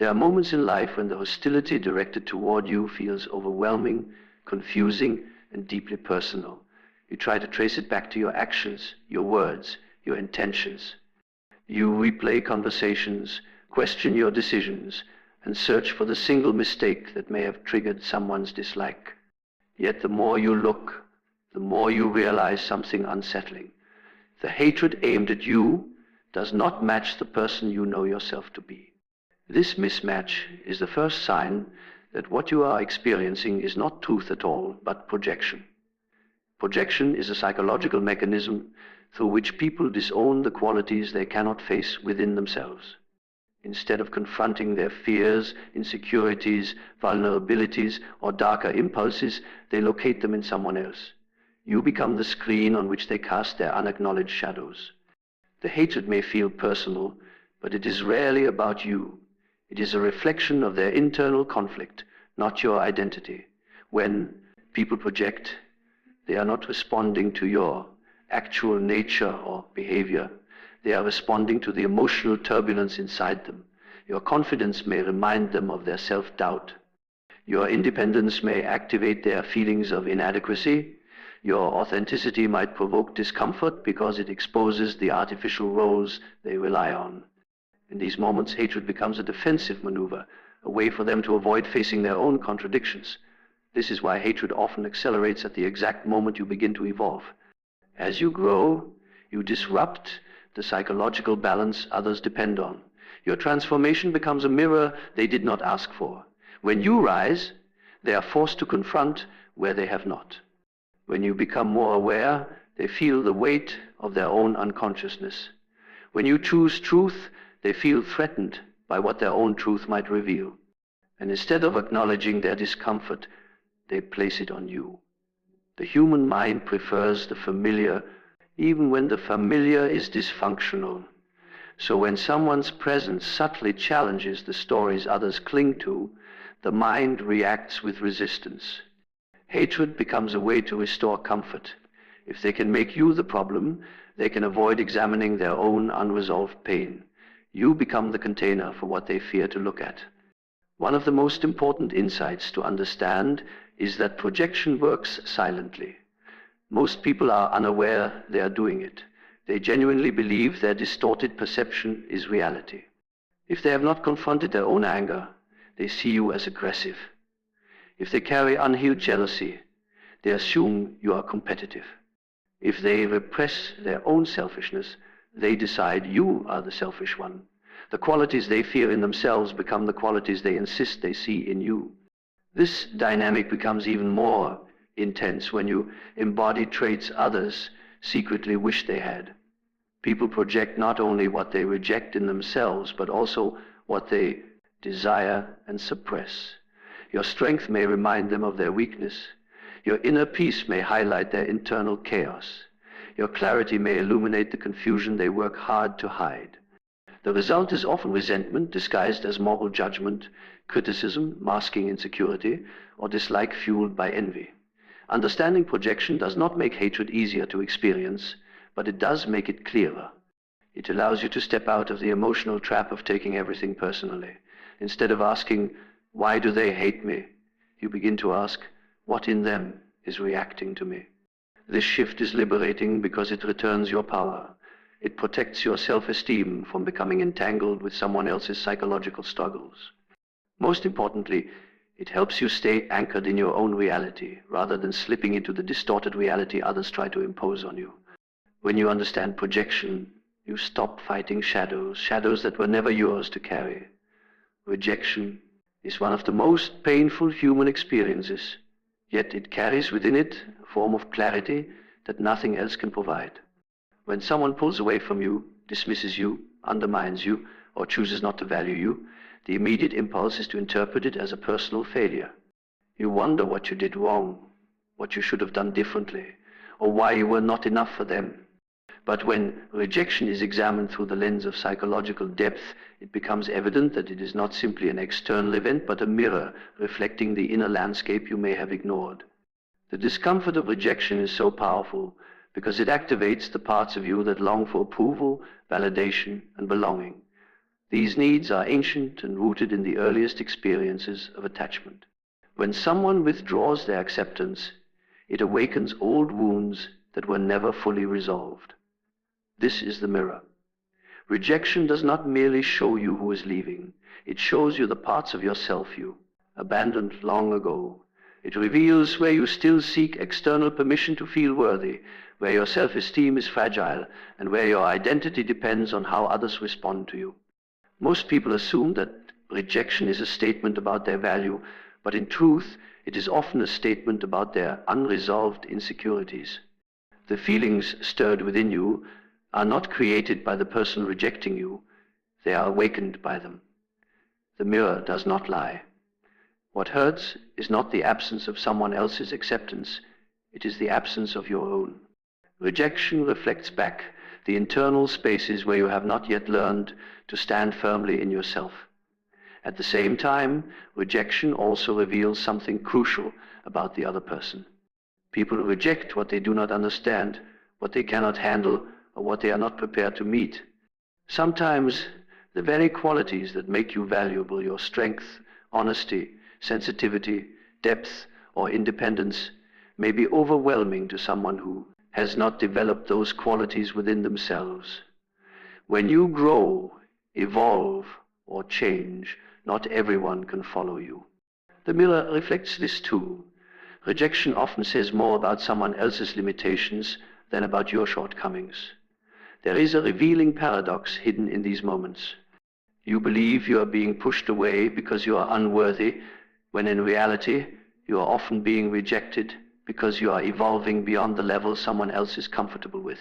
There are moments in life when the hostility directed toward you feels overwhelming, confusing, and deeply personal. You try to trace it back to your actions, your words, your intentions. You replay conversations, question your decisions, and search for the single mistake that may have triggered someone's dislike. Yet the more you look, the more you realize something unsettling. The hatred aimed at you does not match the person you know yourself to be. This mismatch is the first sign that what you are experiencing is not truth at all, but projection. Projection is a psychological mechanism through which people disown the qualities they cannot face within themselves. Instead of confronting their fears, insecurities, vulnerabilities, or darker impulses, they locate them in someone else. You become the screen on which they cast their unacknowledged shadows. The hatred may feel personal, but it is rarely about you. It is a reflection of their internal conflict, not your identity. When people project, they are not responding to your actual nature or behavior. They are responding to the emotional turbulence inside them. Your confidence may remind them of their self-doubt. Your independence may activate their feelings of inadequacy. Your authenticity might provoke discomfort because it exposes the artificial roles they rely on. In these moments, hatred becomes a defensive maneuver, a way for them to avoid facing their own contradictions. This is why hatred often accelerates at the exact moment you begin to evolve. As you grow, you disrupt the psychological balance others depend on. Your transformation becomes a mirror they did not ask for. When you rise, they are forced to confront where they have not. When you become more aware, they feel the weight of their own unconsciousness. When you choose truth, they feel threatened by what their own truth might reveal. And instead of acknowledging their discomfort, they place it on you. The human mind prefers the familiar, even when the familiar is dysfunctional. So when someone's presence subtly challenges the stories others cling to, the mind reacts with resistance. Hatred becomes a way to restore comfort. If they can make you the problem, they can avoid examining their own unresolved pain. You become the container for what they fear to look at. One of the most important insights to understand is that projection works silently. Most people are unaware they are doing it. They genuinely believe their distorted perception is reality. If they have not confronted their own anger, they see you as aggressive. If they carry unhealed jealousy, they assume you are competitive. If they repress their own selfishness, they decide you are the selfish one. The qualities they fear in themselves become the qualities they insist they see in you. This dynamic becomes even more intense when you embody traits others secretly wish they had. People project not only what they reject in themselves, but also what they desire and suppress. Your strength may remind them of their weakness. Your inner peace may highlight their internal chaos. Your clarity may illuminate the confusion they work hard to hide. The result is often resentment disguised as moral judgment, criticism masking insecurity, or dislike fueled by envy. Understanding projection does not make hatred easier to experience, but it does make it clearer. It allows you to step out of the emotional trap of taking everything personally. Instead of asking, why do they hate me? You begin to ask, what in them is reacting to me? This shift is liberating because it returns your power. It protects your self-esteem from becoming entangled with someone else's psychological struggles. Most importantly, it helps you stay anchored in your own reality, rather than slipping into the distorted reality others try to impose on you. When you understand projection, you stop fighting shadows that were never yours to carry. Rejection is one of the most painful human experiences, yet it carries within it a form of clarity that nothing else can provide. When someone pulls away from you, dismisses you, undermines you, or chooses not to value you, the immediate impulse is to interpret it as a personal failure. You wonder what you did wrong, what you should have done differently, or why you were not enough for them. But when rejection is examined through the lens of psychological depth, it becomes evident that it is not simply an external event, but a mirror reflecting the inner landscape you may have ignored. The discomfort of rejection is so powerful because it activates the parts of you that long for approval, validation, and belonging. These needs are ancient and rooted in the earliest experiences of attachment. When someone withdraws their acceptance, it awakens old wounds that were never fully resolved. This is the mirror. Rejection does not merely show you who is leaving. It shows you the parts of yourself you abandoned long ago. It reveals where you still seek external permission to feel worthy, where your self-esteem is fragile, and where your identity depends on how others respond to you. Most people assume that rejection is a statement about their value, but in truth, it is often a statement about their unresolved insecurities. The feelings stirred within you are not created by the person rejecting you, they are awakened by them. The mirror does not lie. What hurts is not the absence of someone else's acceptance, it is the absence of your own. Rejection reflects back the internal spaces where you have not yet learned to stand firmly in yourself. At the same time, rejection also reveals something crucial about the other person. People reject what they do not understand, what they cannot handle, or what they are not prepared to meet. Sometimes the very qualities that make you valuable, your strength, honesty, sensitivity, depth, or independence, may be overwhelming to someone who has not developed those qualities within themselves. When you grow, evolve, or change, not everyone can follow you. The mirror reflects this too. Rejection often says more about someone else's limitations than about your shortcomings. There is a revealing paradox hidden in these moments. You believe you are being pushed away because you are unworthy, when in reality, you are often being rejected because you are evolving beyond the level someone else is comfortable with.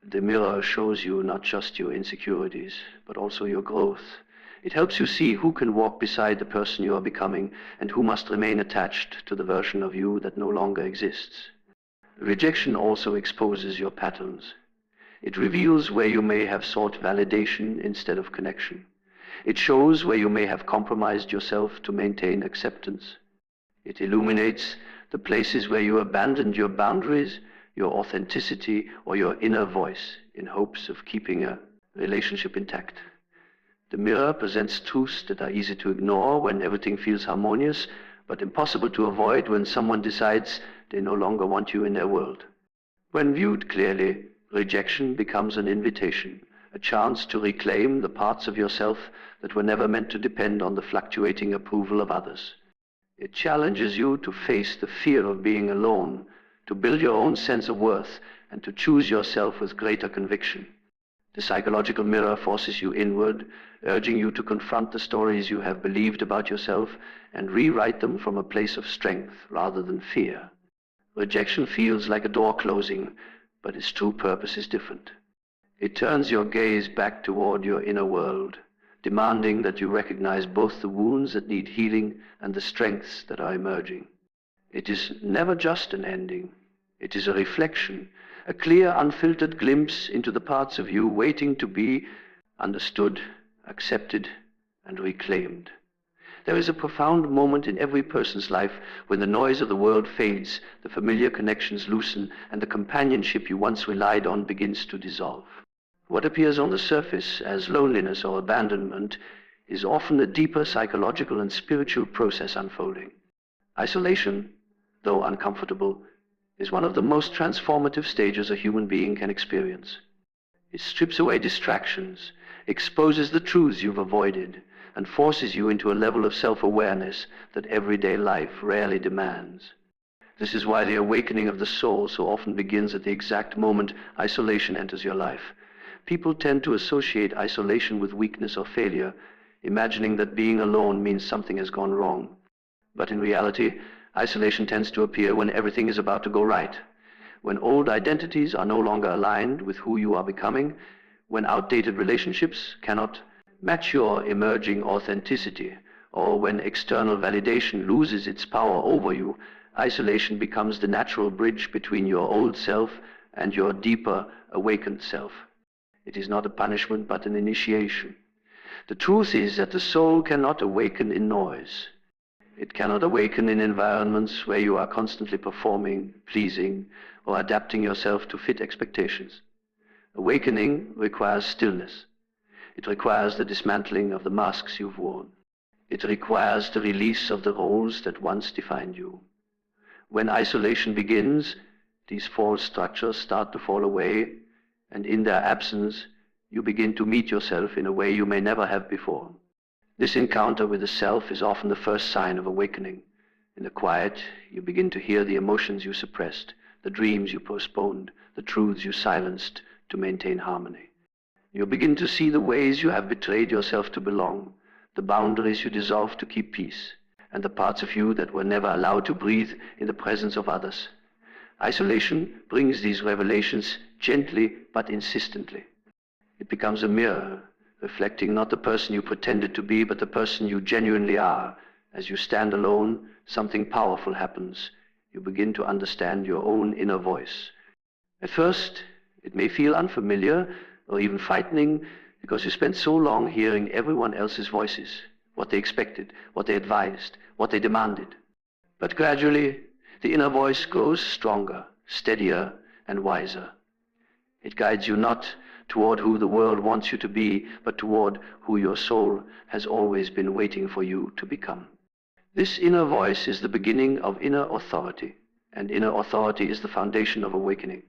The mirror shows you not just your insecurities, but also your growth. It helps you see who can walk beside the person you are becoming and who must remain attached to the version of you that no longer exists. Rejection also exposes your patterns. It reveals where you may have sought validation instead of connection. It shows where you may have compromised yourself to maintain acceptance. It illuminates the places where you abandoned your boundaries, your authenticity, or your inner voice in hopes of keeping a relationship intact. The mirror presents truths that are easy to ignore when everything feels harmonious, but impossible to avoid when someone decides they no longer want you in their world. When viewed clearly, rejection becomes an invitation, a chance to reclaim the parts of yourself that were never meant to depend on the fluctuating approval of others. It challenges you to face the fear of being alone, to build your own sense of worth, and to choose yourself with greater conviction. The psychological mirror forces you inward, urging you to confront the stories you have believed about yourself and rewrite them from a place of strength rather than fear. Rejection feels like a door closing, but its true purpose is different. It turns your gaze back toward your inner world, demanding that you recognize both the wounds that need healing and the strengths that are emerging. It is never just an ending. It is a reflection, a clear, unfiltered glimpse into the parts of you waiting to be understood, accepted, and reclaimed. There is a profound moment in every person's life when the noise of the world fades, the familiar connections loosen, and the companionship you once relied on begins to dissolve. What appears on the surface as loneliness or abandonment is often a deeper psychological and spiritual process unfolding. Isolation, though uncomfortable, is one of the most transformative stages a human being can experience. It strips away distractions, exposes the truths you've avoided, and forces you into a level of self-awareness that everyday life rarely demands. This is why the awakening of the soul so often begins at the exact moment isolation enters your life. People tend to associate isolation with weakness or failure, imagining that being alone means something has gone wrong. But in reality, isolation tends to appear when everything is about to go right, when old identities are no longer aligned with who you are becoming, when outdated relationships cannot match your emerging authenticity, or when external validation loses its power over you. Isolation becomes the natural bridge between your old self and your deeper, awakened self. It is not a punishment, but an initiation. The truth is that the soul cannot awaken in noise. It cannot awaken in environments where you are constantly performing, pleasing, or adapting yourself to fit expectations. Awakening requires stillness. It requires the dismantling of the masks you've worn. It requires the release of the roles that once defined you. When isolation begins, these false structures start to fall away, and in their absence, you begin to meet yourself in a way you may never have before. This encounter with the self is often the first sign of awakening. In the quiet, you begin to hear the emotions you suppressed, the dreams you postponed, the truths you silenced to maintain harmony. You begin to see the ways you have betrayed yourself to belong, the boundaries you dissolved to keep peace, and the parts of you that were never allowed to breathe in the presence of others. Isolation brings these revelations gently but insistently. It becomes a mirror, reflecting not the person you pretended to be, but the person you genuinely are. As you stand alone, something powerful happens. You begin to understand your own inner voice. At first, it may feel unfamiliar or even frightening because you spent so long hearing everyone else's voices, what they expected, what they advised, what they demanded. But gradually, the inner voice grows stronger, steadier, and wiser. It guides you not toward who the world wants you to be, but toward who your soul has always been waiting for you to become. This inner voice is the beginning of inner authority, and inner authority is the foundation of awakening.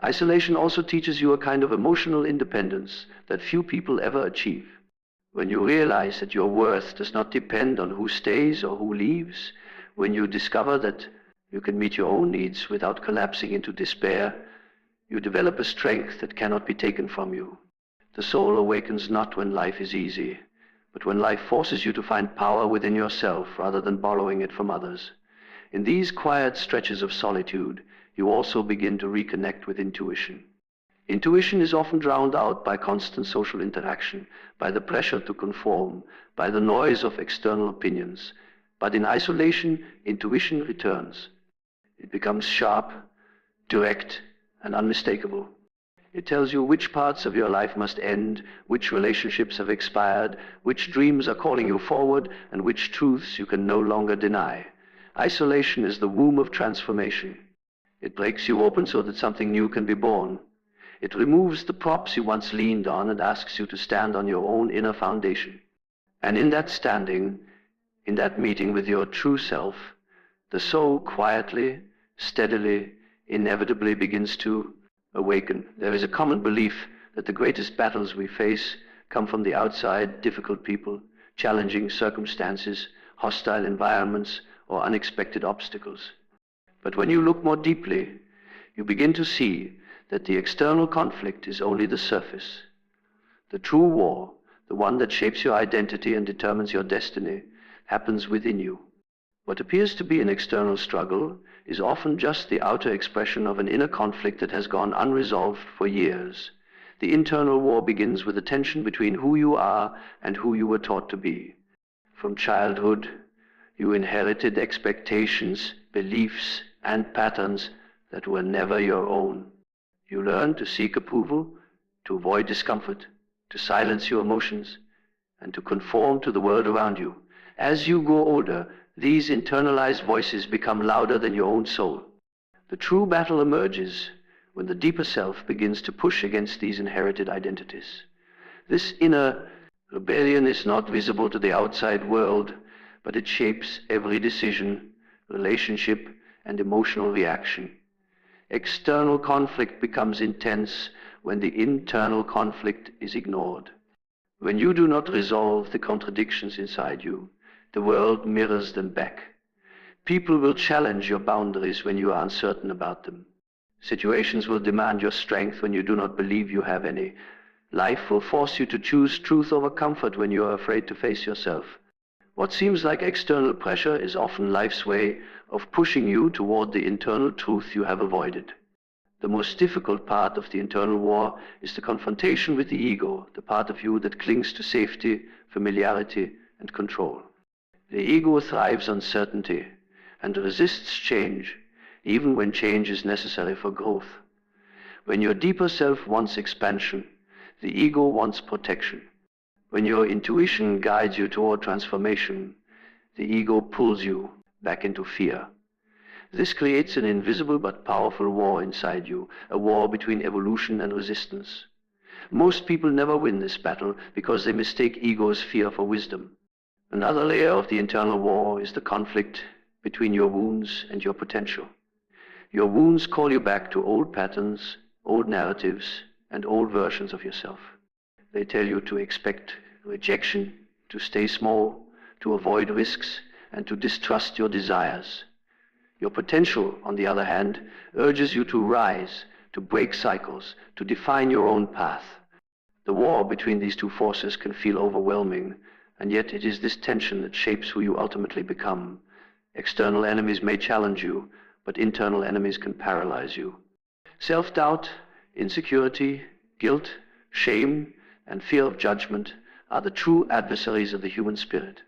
Isolation also teaches you a kind of emotional independence that few people ever achieve. When you realize that your worth does not depend on who stays or who leaves, when you discover that you can meet your own needs without collapsing into despair, you develop a strength that cannot be taken from you. The soul awakens not when life is easy, but when life forces you to find power within yourself rather than borrowing it from others. In these quiet stretches of solitude, you also begin to reconnect with intuition. Intuition is often drowned out by constant social interaction, by the pressure to conform, by the noise of external opinions. But in isolation, intuition returns. It becomes sharp, direct, and unmistakable. It tells you which parts of your life must end, which relationships have expired, which dreams are calling you forward, and which truths you can no longer deny. Isolation is the womb of transformation. It breaks you open so that something new can be born. It removes the props you once leaned on and asks you to stand on your own inner foundation. And in that standing, in that meeting with your true self, the soul quietly, steadily, inevitably begins to awaken. There is a common belief that the greatest battles we face come from the outside, difficult people, challenging circumstances, hostile environments, or unexpected obstacles. But when you look more deeply, you begin to see that the external conflict is only the surface. The true war, the one that shapes your identity and determines your destiny, happens within you. What appears to be an external struggle is often just the outer expression of an inner conflict that has gone unresolved for years. The internal war begins with the tension between who you are and who you were taught to be. From childhood, you inherited expectations, beliefs, and patterns that were never your own. You learned to seek approval, to avoid discomfort, to silence your emotions, and to conform to the world around you. As you grow older, these internalized voices become louder than your own soul. The true battle emerges when the deeper self begins to push against these inherited identities. This inner rebellion is not visible to the outside world, but it shapes every decision, relationship, and emotional reaction. External conflict becomes intense when the internal conflict is ignored. When you do not resolve the contradictions inside you, the world mirrors them back. People will challenge your boundaries when you are uncertain about them. Situations will demand your strength when you do not believe you have any. Life will force you to choose truth over comfort when you are afraid to face yourself. What seems like external pressure is often life's way of pushing you toward the internal truth you have avoided. The most difficult part of the internal war is the confrontation with the ego, the part of you that clings to safety, familiarity, and control. The ego thrives on certainty and resists change, even when change is necessary for growth. When your deeper self wants expansion, the ego wants protection. When your intuition guides you toward transformation, the ego pulls you back into fear. This creates an invisible but powerful war inside you, a war between evolution and resistance. Most people never win this battle because they mistake ego's fear for wisdom. Another layer of the internal war is the conflict between your wounds and your potential. Your wounds call you back to old patterns, old narratives, and old versions of yourself. They tell you to expect rejection, to stay small, to avoid risks, and to distrust your desires. Your potential, on the other hand, urges you to rise, to break cycles, to define your own path. The war between these two forces can feel overwhelming, and yet it is this tension that shapes who you ultimately become. External enemies may challenge you, but internal enemies can paralyze you. Self-doubt, insecurity, guilt, shame, and fear of judgment are the true adversaries of the human spirit.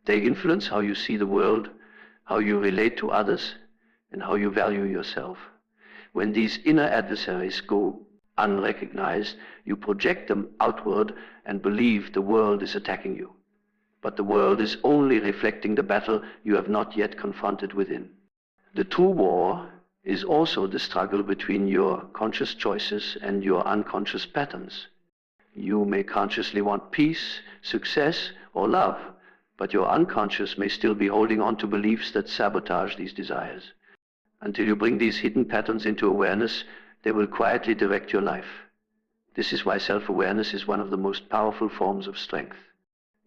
They influence how you see the world, how you relate to others, and how you value yourself. When these inner adversaries go unrecognized, you project them outward and believe the world is attacking you. But the world is only reflecting the battle you have not yet confronted within. The true war is also the struggle between your conscious choices and your unconscious patterns. You may consciously want peace, success, or love, but your unconscious may still be holding on to beliefs that sabotage these desires. Until you bring these hidden patterns into awareness, they will quietly direct your life. This is why self-awareness is one of the most powerful forms of strength.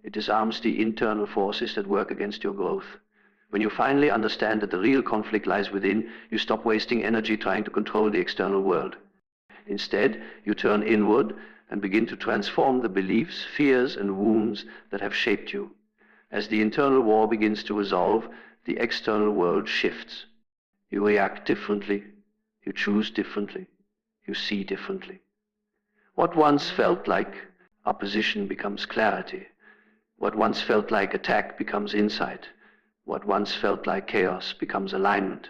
It disarms the internal forces that work against your growth. When you finally understand that the real conflict lies within, you stop wasting energy trying to control the external world. Instead, you turn inward and begin to transform the beliefs, fears, and wounds that have shaped you. As the internal war begins to resolve, the external world shifts. You react differently, you choose differently, you see differently. What once felt like opposition becomes clarity. What once felt like attack becomes insight. What once felt like chaos becomes alignment.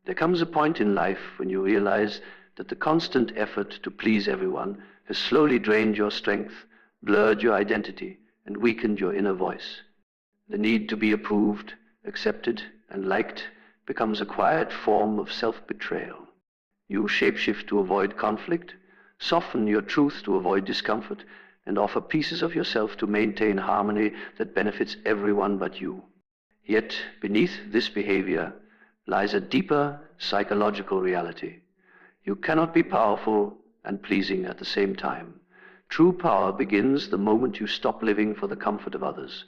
There comes a point in life when you realize that the constant effort to please everyone has slowly drained your strength, blurred your identity, and weakened your inner voice. The need to be approved, accepted, and liked becomes a quiet form of self-betrayal. You shapeshift to avoid conflict, soften your truth to avoid discomfort, and offer pieces of yourself to maintain harmony that benefits everyone but you. Yet, beneath this behavior lies a deeper psychological reality. You cannot be powerful and pleasing at the same time. True power begins the moment you stop living for the comfort of others.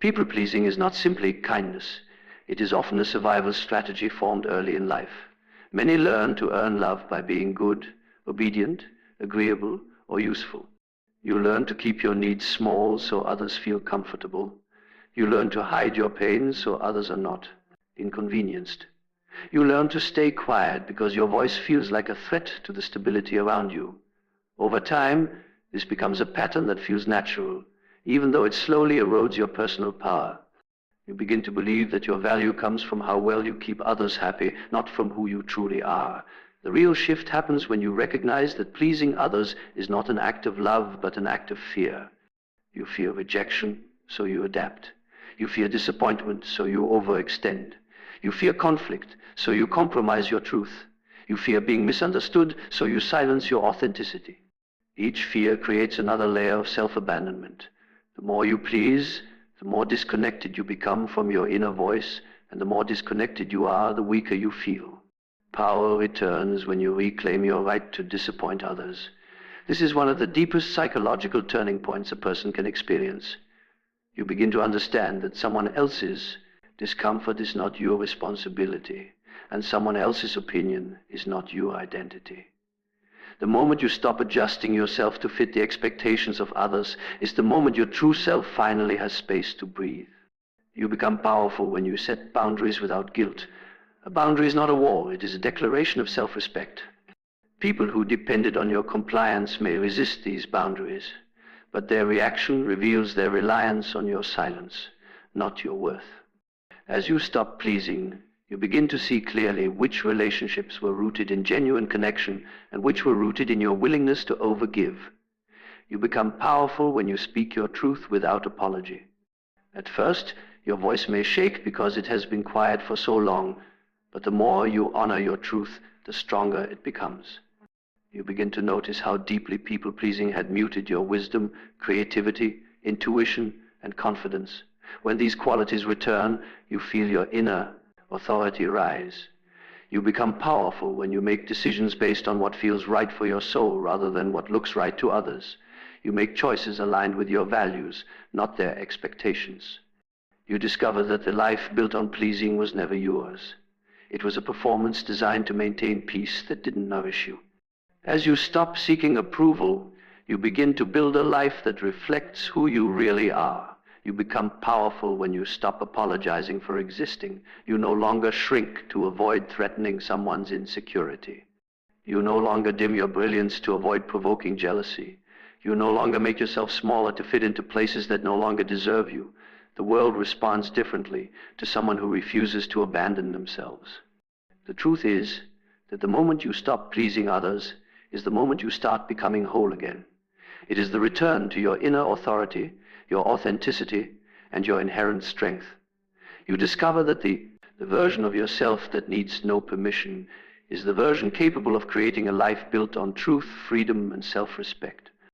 People-pleasing is not simply kindness. It is often a survival strategy formed early in life. Many learn to earn love by being good, obedient, agreeable, or useful. You learn to keep your needs small so others feel comfortable. You learn to hide your pain so others are not inconvenienced. You learn to stay quiet because your voice feels like a threat to the stability around you. Over time, this becomes a pattern that feels natural, even though it slowly erodes your personal power. You begin to believe that your value comes from how well you keep others happy, not from who you truly are. The real shift happens when you recognize that pleasing others is not an act of love, but an act of fear. You fear rejection, so you adapt. You fear disappointment, so you overextend. You fear conflict, so you compromise your truth. You fear being misunderstood, so you silence your authenticity. Each fear creates another layer of self-abandonment. The more you please, the more disconnected you become from your inner voice, and the more disconnected you are, the weaker you feel. Power returns when you reclaim your right to disappoint others. This is one of the deepest psychological turning points a person can experience. You begin to understand that someone else's discomfort is not your responsibility, and someone else's opinion is not your identity. The moment you stop adjusting yourself to fit the expectations of others is the moment your true self finally has space to breathe. You become powerful when you set boundaries without guilt. A boundary is not a wall, it is a declaration of self-respect. People who depended on your compliance may resist these boundaries, but their reaction reveals their reliance on your silence, not your worth. As you stop pleasing, you begin to see clearly which relationships were rooted in genuine connection and which were rooted in your willingness to overgive. You become powerful when you speak your truth without apology. At first, your voice may shake because it has been quiet for so long, but the more you honor your truth, the stronger it becomes. You begin to notice how deeply people-pleasing had muted your wisdom, creativity, intuition, and confidence. When these qualities return, you feel your inner authority rise. You become powerful when you make decisions based on what feels right for your soul rather than what looks right to others. You make choices aligned with your values, not their expectations. You discover that the life built on pleasing was never yours. It was a performance designed to maintain peace that didn't nourish you. As you stop seeking approval, you begin to build a life that reflects who you really are. You become powerful when you stop apologizing for existing. You no longer shrink to avoid threatening someone's insecurity. You no longer dim your brilliance to avoid provoking jealousy. You no longer make yourself smaller to fit into places that no longer deserve you. The world responds differently to someone who refuses to abandon themselves. The truth is that the moment you stop pleasing others is the moment you start becoming whole again. It is the return to your inner authority, your authenticity, and your inherent strength. You discover that the version of yourself that needs no permission is the version capable of creating a life built on truth, freedom, and self-respect.